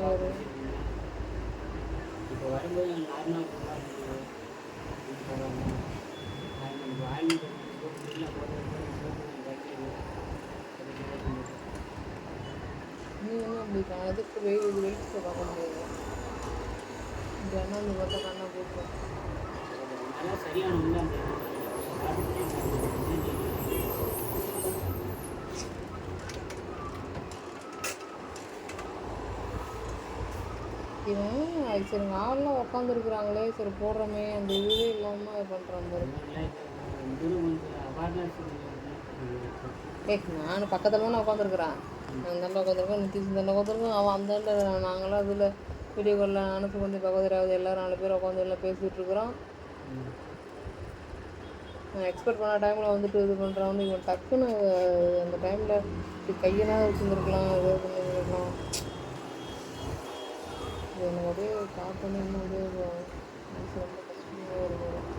பண்ணுவார். இப்போ வரும்போது நார்மலாக நீ ஒன்றும் அப்படி அதுக்கு வெளிச்சத்தை பார்க்க முடியாது. ஜன்னல் பார்த்தா கண்ணா போட்டுரும். சரியான இவன் சரி ஆள்லாம் உட்காந்துருக்குறாங்களே சரி போடுறோமே அந்த இதுவே இல்லாமல் பண்ணுறான் பாரு. நான் பக்கத்தில் தானே உட்காந்துருக்குறேன். அந்த தண்டை உட்காந்துருக்கேன், நிதிஷ் தண்டை உட்காந்துருக்கேன், அவன் அந்த நாங்களாம் அதில் வீடியோ காலில் அனுப்பு வந்து பக்கத்தில் எல்லோரும் 4 பேர் உட்காந்து எல்லாம் பேசிகிட்டு இருக்கிறோம். நான் எக்ஸ்பெக்ட் பண்ண டைமில் வந்துட்டு இது பண்ணுறான். வந்து இவன் டக்குன்னு அந்த டைமில் கையெல்லாம் வச்சுருந்துருக்கலாம், ஏதோ பண்ணியிருக்கலாம். எனக்கு அப்படியே காட்டணும் இன்னும் அப்படியே ரொம்ப கஷ்டமாக இருக்கும்.